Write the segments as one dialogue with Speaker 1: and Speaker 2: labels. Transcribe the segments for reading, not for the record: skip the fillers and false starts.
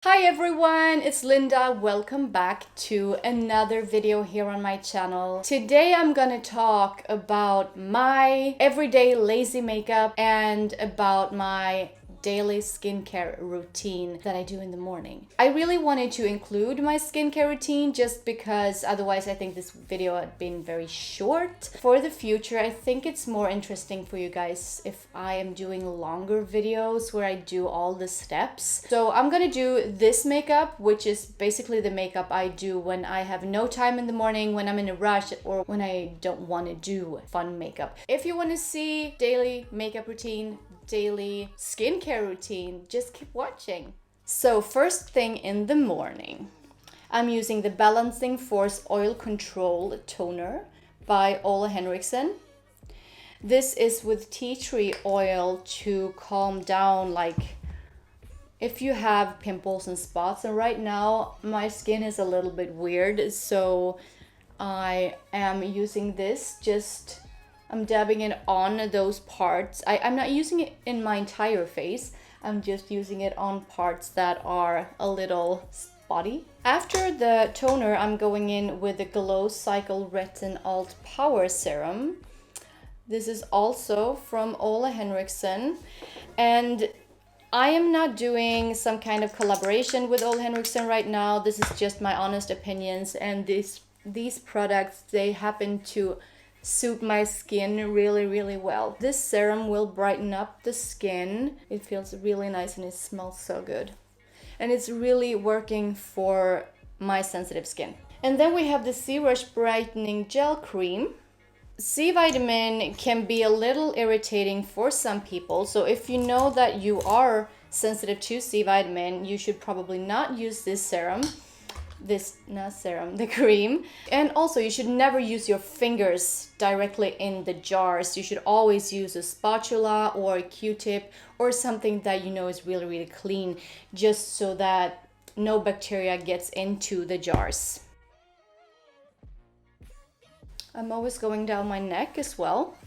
Speaker 1: Hi everyone, it's Linda. Welcome back to another video here on my channel. Today I'm gonna talk about my everyday lazy makeup and about my daily skincare routine that I do in the morning. I really wanted to include my skincare routine just because otherwise I think this video had been very short. For the future, I think it's more interesting for you guys if I am doing longer videos where I do all the steps. So I'm gonna do this makeup, which is basically the makeup I do when I have no time in the morning, when I'm in a rush, or when I don't want to do fun makeup. If you want to see daily makeup routine, daily skincare routine, just keep watching. So first thing in the morning, I'm using the Balancing Force Oil Control Toner by Ole Henriksen. This is with tea tree oil to calm down if you have pimples and spots. And right now my skin is a little bit weird, so I am using this, I'm dabbing it on those parts. I'm not using it in my entire face. I'm just using it on parts that are a little spotty. After the toner, I'm going in with the Glow Cycle Retin Alt Power Serum. This is also from Ole Henriksen. And I am not doing some kind of collaboration with Ole Henriksen right now. This is just my honest opinions. And these products, they happen to suit my skin really well. This serum will brighten up the skin. It feels really nice and it smells so good. And it's really working for my sensitive skin. And then we have the C-Rush Brightening Gel Cream. C vitamin can be a little irritating for some people. So if you know that you are sensitive to C vitamin, you should probably not use this serum. The cream. And also you should never use your fingers directly in the jars. You should always use a spatula or a Q-tip or something that you know is really clean, just so that no bacteria gets into the jars. I'm always going down my neck as well.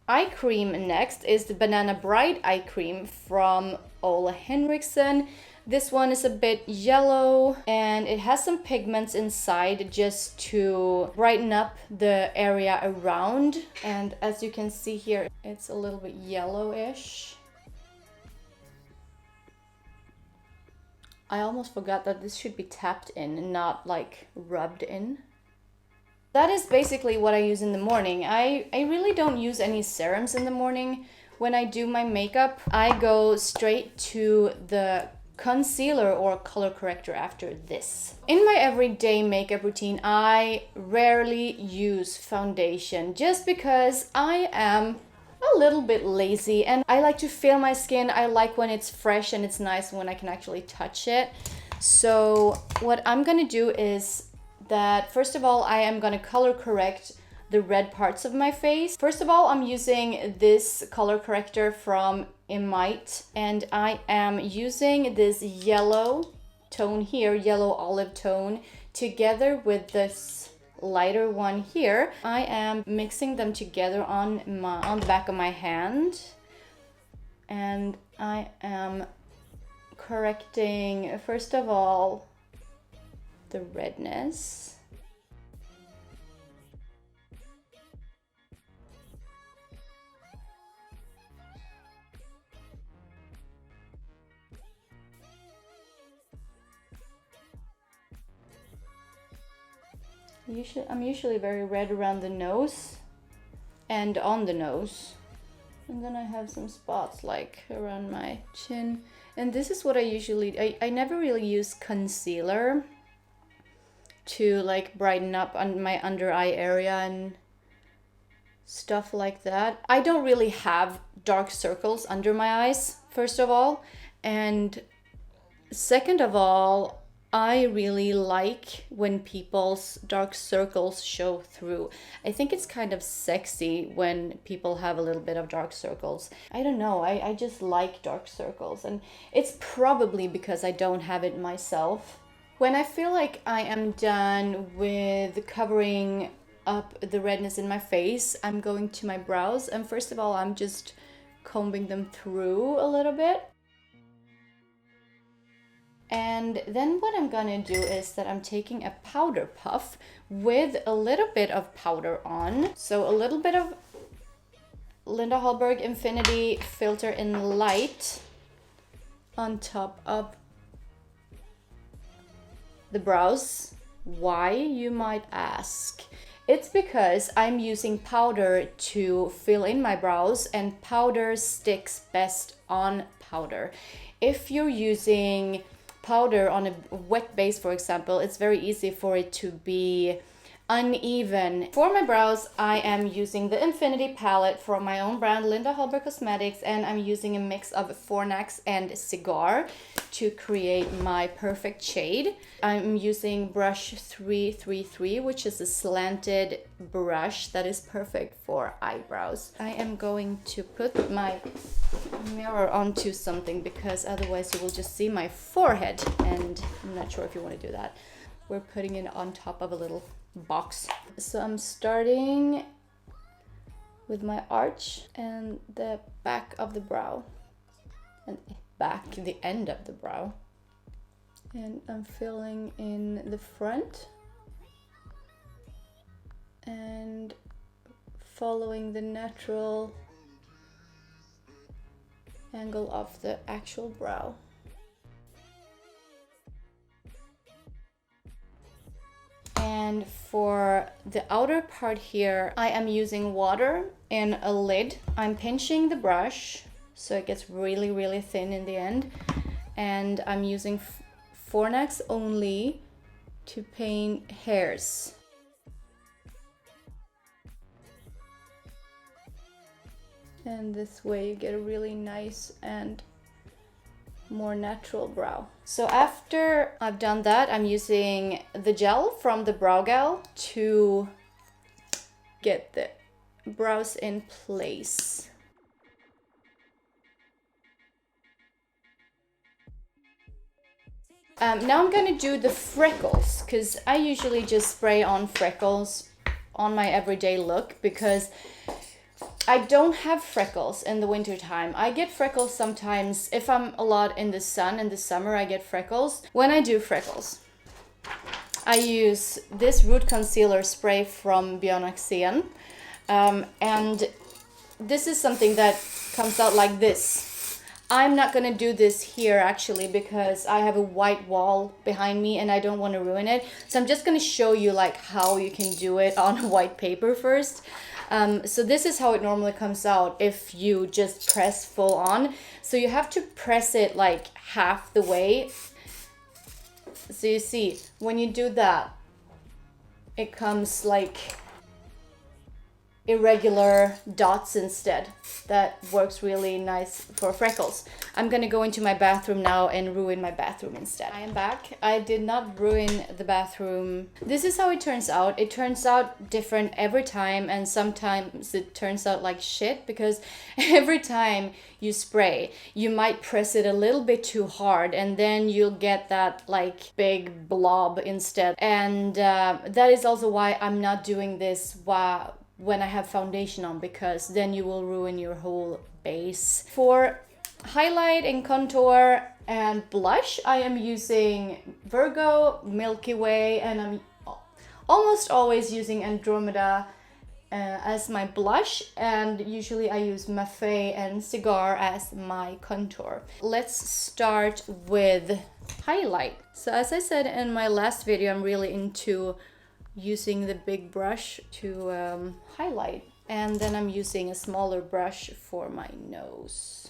Speaker 1: Eye cream next is the Banana Bright Eye Cream from Ole Henriksen. This one is a bit yellow and it has some pigments inside just to brighten up the area around. And as you can see here, it's a little bit yellowish. I almost forgot that this should be tapped in and not like rubbed in. That is basically what I use in the morning. I really don't use any serums in the morning. When I do my makeup, I go straight to the concealer or color corrector after this. In my everyday makeup routine, I rarely use foundation just because I am a little bit lazy and I like to feel my skin. I like when it's fresh and it's nice when I can actually touch it. So what I'm gonna do is that first of all, I am gonna color correct the red parts of my face. First of all, I'm using this color corrector from EMITÉ and I am using this yellow tone here, yellow olive tone, together with this lighter one here. I am mixing them together on the back of my hand and I am correcting first of all the redness. I'm usually very red around the nose and on the nose. And then I have some spots like around my chin. And this is what I usually, I never really use concealer to like brighten up on my under eye area and stuff like that. I don't really have dark circles under my eyes, first of all. And second of all, I really like when people's dark circles show through. I think it's kind of sexy when people have a little bit of dark circles. I don't know, I just like dark circles, and it's probably because I don't have it myself. When I feel like I am done with covering up the redness in my face, I'm going to my brows, and first of all, I'm just combing them through a little bit. And then what I'm gonna do is that I'm taking a powder puff with a little bit of powder on. So a little bit of Linda Hallberg Infinity Filter in Light on top of the brows. Why, you might ask? It's because I'm using powder to fill in my brows, and powder sticks best on powder. If you're using powder on a wet base, for example, it's very easy for it to be uneven. For my brows, I am using the Infinity palette from my own brand, Linda Hallberg Cosmetics, and I'm using a mix of FORNAX and CIGAR to create my perfect shade. I'm using brush 333, which is a slanted brush that is perfect for eyebrows. I am going to put my mirror onto something because otherwise you will just see my forehead, and I'm not sure if you want to do that. We're putting it on top of a little box. So I'm starting with my arch and the back of the brow, and the end of the brow, and I'm filling in the front and following the natural angle of the actual brow. And for the outer part here, I am using water in a lid. I'm pinching the brush so it gets really, really thin in the end. And I'm using FORNAX only to paint hairs. And this way you get a really nice and more natural brow. So after I've done that, I'm using the gel from the BROWGAL to get the brows in place. Now I'm gonna do the freckles, because I usually just spray on freckles on my everyday look because I don't have freckles in the winter time. I get freckles sometimes if I'm a lot in the sun. In the summer I get freckles. When I do freckles, I use this root concealer spray from AXÉN, and this is something that comes out like this. I'm not gonna do this here actually because I have a white wall behind me and I don't want to ruin it. So I'm just gonna show you like how you can do it on white paper first. So this is how it normally comes out if you just press full on. So you have to press it like half the way. So you see, when you do that, it comes like irregular dots instead. That works really nice for freckles. I'm gonna go into my bathroom now and ruin my bathroom instead. I am back. I did not ruin the bathroom. This is how it turns out. It turns out different every time, and sometimes it turns out like shit because every time you spray, you might press it a little bit too hard and then you'll get that like big blob instead. And that is also why I'm not doing this when I have foundation on, because then you will ruin your whole base. For highlight and contour and blush, I am using VIRGIO, Milky Way, and I'm almost always using Andromeda as my blush, and usually I use MAFFEI and CIGAR as my contour. Let's start with highlight. So as I said in my last video, I'm really into using the big brush to highlight, and then I'm using a smaller brush for my nose.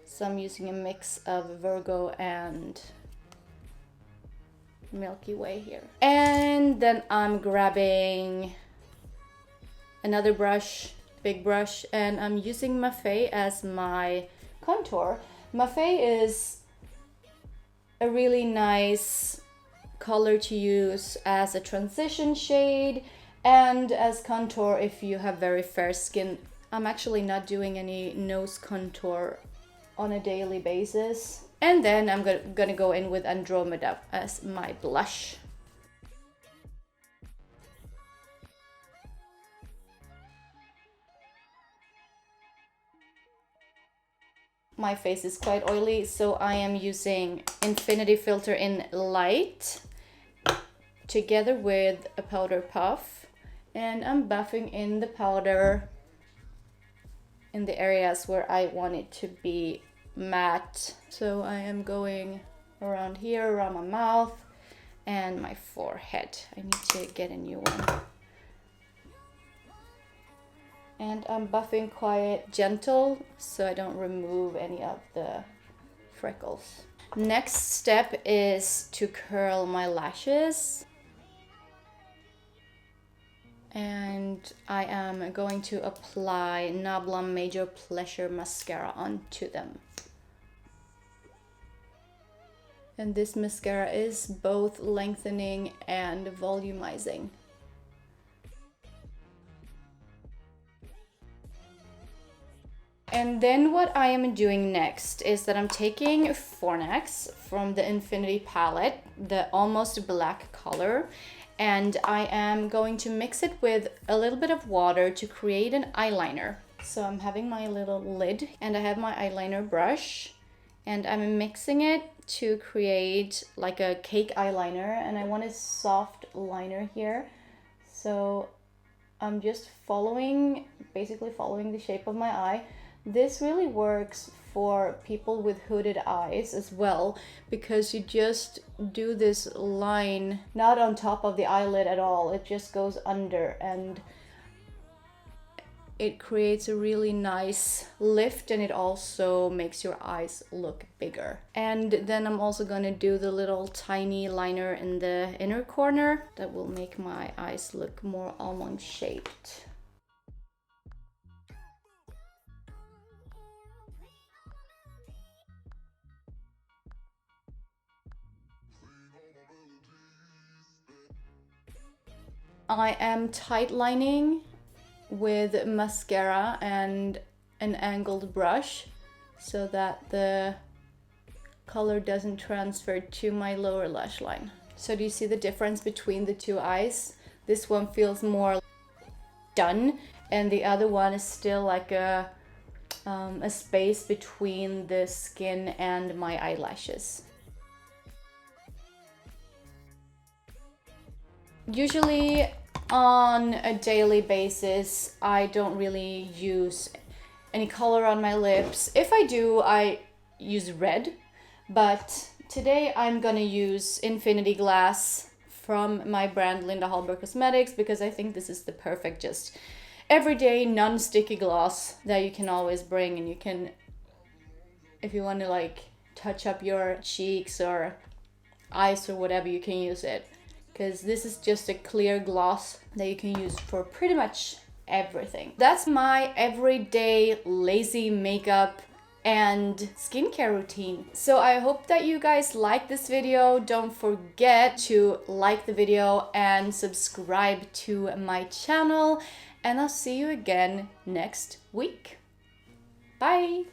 Speaker 1: So I'm using a mix of VIRGIO and Milky Way here. And then I'm grabbing another brush, big brush, and I'm using MAFFEI as my contour. MAFFEI is a really nice color to use as a transition shade and as contour if you have very fair skin. I'm actually not doing any nose contour on a daily basis. And then I'm gonna go in with Andromeda as my blush. my face is quite oily, so I am using Infinity Filter in Light together with a powder puff, and I'm buffing in the powder in the areas where I want it to be matte. So I am going around here, around my mouth and my forehead. I need to get a new one. And I'm buffing quite gentle so I don't remove any of the freckles. Next step is to curl my lashes. And I am going to apply Nabla Major Pleasure Mascara onto them. And this mascara is both lengthening and volumizing. And then what I am doing next is that I'm taking FORNAX from the Infinity palette, the almost black color, and I am going to mix it with a little bit of water to create an eyeliner. So I'm having my little lid and I have my eyeliner brush and I'm mixing it to create like a cake eyeliner, and I want a soft liner here. So I'm just basically following the shape of my eye. This really works for people with hooded eyes as well, because you just do this line not on top of the eyelid at all, it just goes under and it creates a really nice lift, and it also makes your eyes look bigger. And then I'm also gonna do the little tiny liner in the inner corner that will make my eyes look more almond shaped. I am tight lining with mascara and an angled brush so that the color doesn't transfer to my lower lash line. So do you see the difference between the two eyes? This one feels more done and the other one is still like a space between the skin and my eyelashes. Usually on a daily basis, I don't really use any color on my lips. If I do, I use red, but today I'm gonna use Infinity Glass from my brand Hallberg Cosmetics, because I think this is the perfect just everyday non-sticky gloss that you can always bring, and you can, if you want to like touch up your cheeks or eyes or whatever, you can use it. Because this is just a clear gloss that you can use for pretty much everything. That's my everyday lazy makeup and skincare routine. So I hope that you guys like this video. Don't forget to like the video and subscribe to my channel. And I'll see you again next week. Bye!